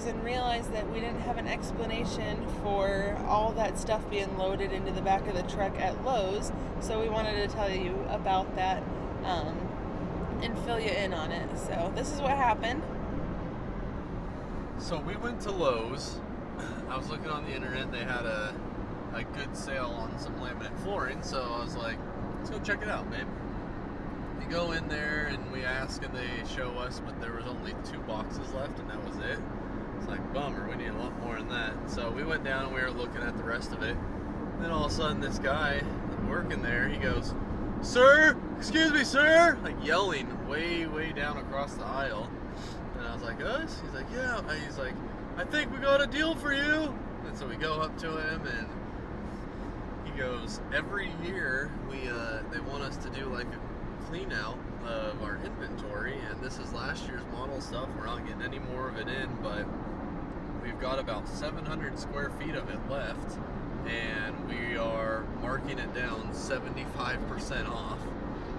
and realized that we didn't have an explanation for all that stuff being loaded into the back of the truck at Lowe's. So we wanted to tell you about that and fill you in on it. So this is what happened. So we went to Lowe's. I was looking on the internet. They had a good sale on some laminate flooring. So I was like, let's go check it out, babe. We go in there and we ask and they show us, but there was only 2 boxes left and that was it. It's like, bummer, we need a lot more than that. So we went down and we were looking at the rest of it. Then all of a sudden this guy working there, he goes, "Sir, excuse me, sir," like yelling way down across the aisle. And I was like, us? He's like, yeah. He's like, I think we got a deal for you. And so we go up to him and he goes, every year they want us to do like a clean out of our inventory, and this is last year's model stuff. We're not getting any more of it in, but we've got about 700 square feet of it left, and we are marking it down 75% off.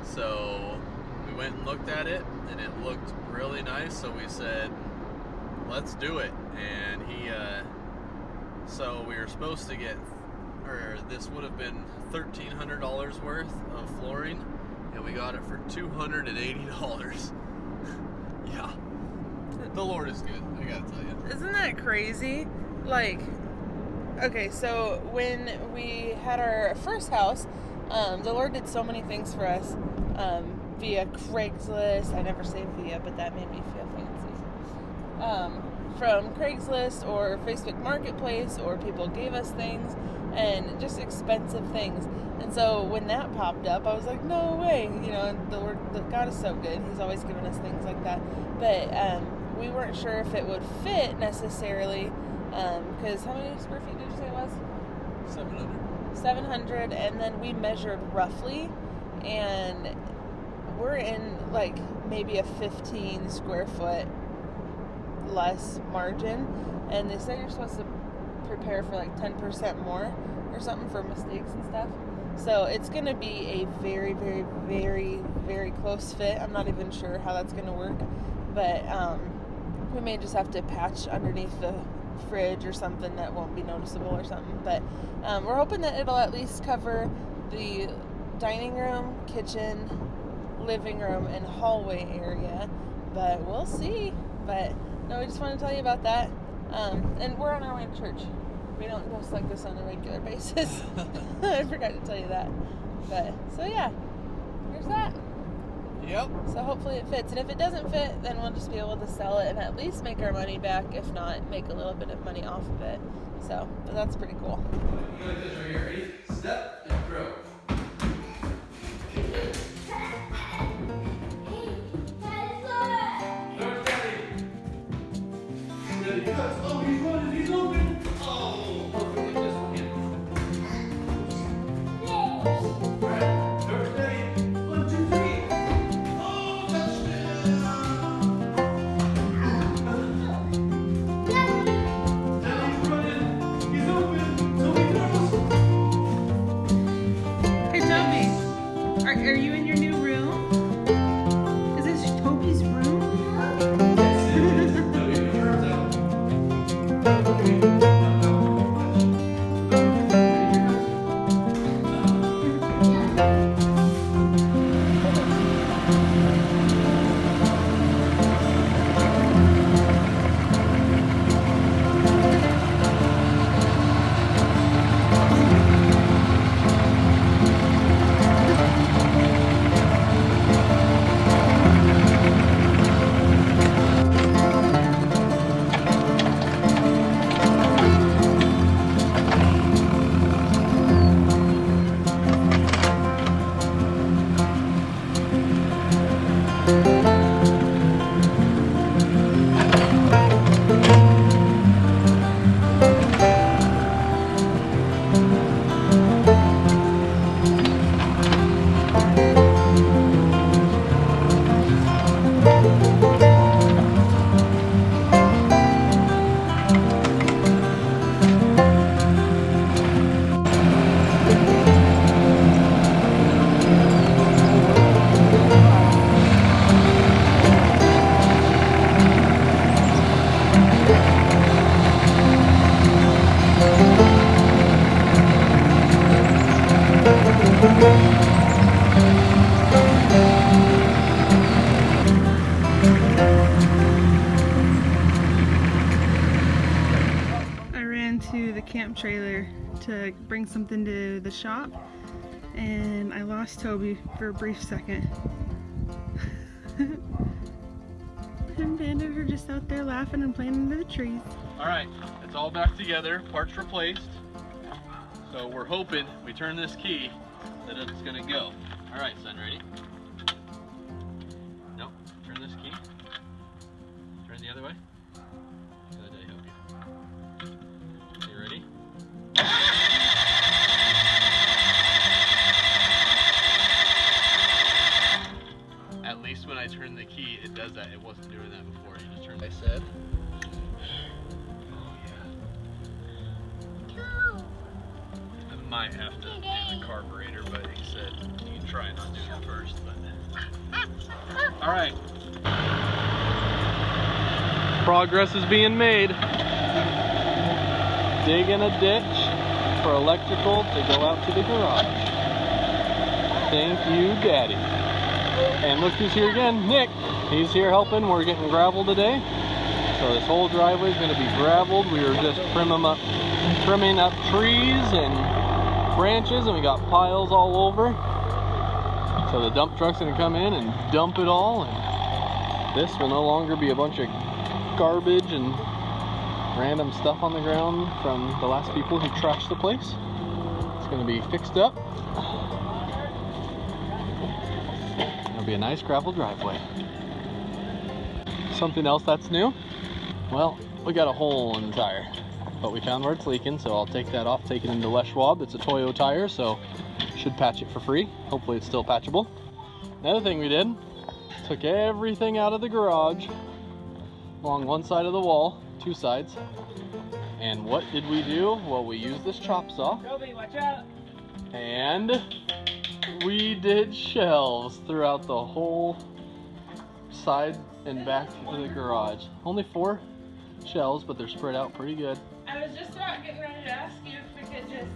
So we went and looked at it and it looked really nice, so we said, let's do it. And so we were supposed to get, or this would have been $1,300 worth of flooring, and we got it for $280. Yeah, the Lord is good, I gotta tell you. Isn't that crazy? Like, okay, so when we had our first house, the Lord did so many things for us via Craigslist. I never say via, but that made me feel fancy. From Craigslist or Facebook Marketplace, or people gave us things, and just expensive things. And so when that popped up, I was like, no way, you know, and the Lord, God is so good. He's always given us things like that. But we weren't sure if it would fit necessarily, because how many square feet did you say it was? 700, and then we measured roughly, and we're in like maybe a 15 square foot less margin, and they say you're supposed to prepare for like 10% more or something for mistakes and stuff. So it's going to be a very, very, very, very close fit. I'm not even sure how that's going to work, but we may just have to patch underneath the fridge or something that won't be noticeable or something. But we're hoping that it'll at least cover the dining room, kitchen, living room, and hallway area, but we'll see. But no, we just want to tell you about that. And we're on our way to church. We don't post like this on a regular basis. I forgot to tell you that. But, so yeah, here's that. Yep. So hopefully it fits. And if it doesn't fit, then we'll just be able to sell it and at least make our money back. If not, make a little bit of money off of it. So, but that's pretty cool. You got this right here. Ready? Step and throw. Oh, he's running, he's open. Oh, perfect. This one in. All right, first steady. 1, 2, 3. Oh, touchdown. Now he's running. He's open. Toby throws. Hey, Toby, are you in your new room? Is this Toby's room? Yes, it is. Toby, turns out. Okay. to the camp trailer to bring something to the shop, and I lost Toby for a brief second. Him and Bandit are just out there laughing and playing under the trees. Alright, it's all back together, parts replaced. So we're hoping we turn this key that it's gonna go. Alright, son, ready? No, turn this key. Turn the other way. Good, I hope you. You ready? At least when I turn the key, it does that. It wasn't doing that before. You just turned. I said. I might have to do the carburetor, but he said you can try not doing it first. But all right. Progress is being made. Digging a ditch for electrical to go out to the garage. Thank you, Daddy. And look who's here again, Nick. He's here helping. We're getting gravel today. So this whole driveway is going to be graveled. We were just trimming up trees and branches, and we got piles all over. So the dump truck's going to come in and dump it all. And this will no longer be a bunch of garbage and random stuff on the ground from the last people who trashed the place. It's going to be fixed up. It'll be a nice gravel driveway. Something else that's new? Well, we got a hole in the tire, but we found where it's leaking, so I'll take that off, take it into Les Schwab. It's a Toyo tire, so should patch it for free. Hopefully it's still patchable. Another thing we did, took everything out of the garage along one side of the wall, two sides. And what did we do? Well, we used this chop saw. Toby, watch out! And we did shelves throughout the whole side and back of the garage. Only 4 shelves, but they're spread out pretty good. I was just about getting ready to ask you if we could just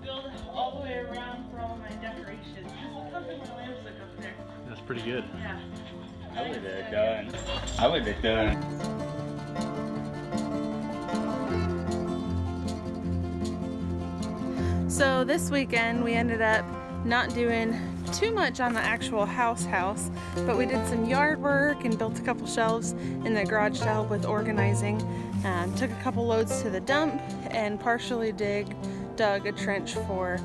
build all the way around for all my decorations. Because look how good my lamps look up there. That's pretty good. Yeah. I would have done. I would have done. So this weekend we ended up not doing too much on the actual house, but we did some yard work and built a couple shelves in the garage to help with organizing. Took a couple loads to the dump and partially dug a trench for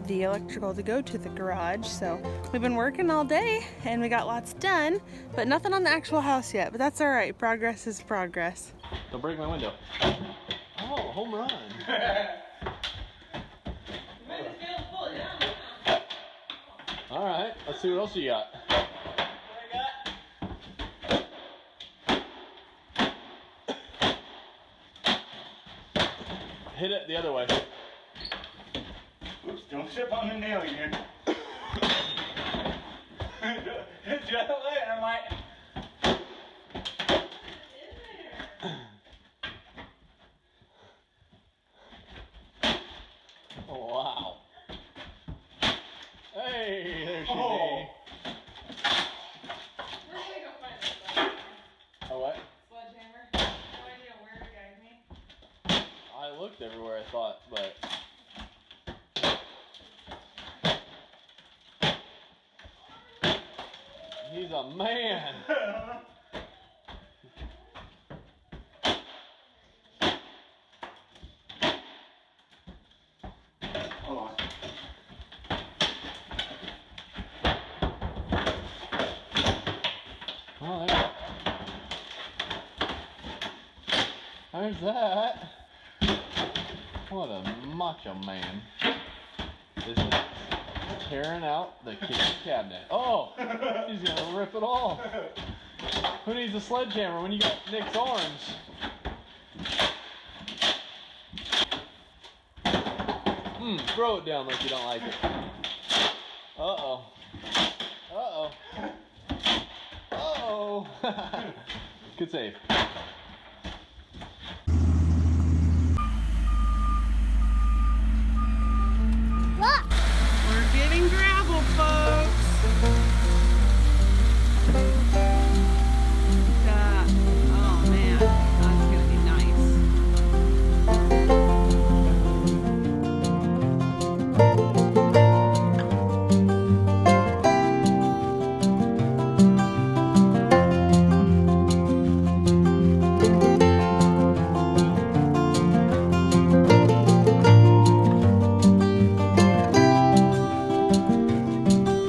the electrical to go to the garage. So we've been working all day and we got lots done, but nothing on the actual house yet, but that's all right. Progress is progress. Don't break my window. Oh, home run. All right, let's see what else you got. Hit it the other way. Oops, don't step on the nail again. Hit the other way, I might. Oh, wow. Hey, there she is. Oh. Where did I go find this stuff? Oh, what? Sledgehammer? No idea where to guide me. I looked everywhere I thought, but... He's a man. Hold on. Oh, there's that. What a macho man. This is tearing out the kitchen cabinet. Oh, he's gonna rip it all. Who needs a sledgehammer when you got Nick's arms? Throw it down like you don't like it. Uh-oh. Uh-oh. Uh-oh. Good save.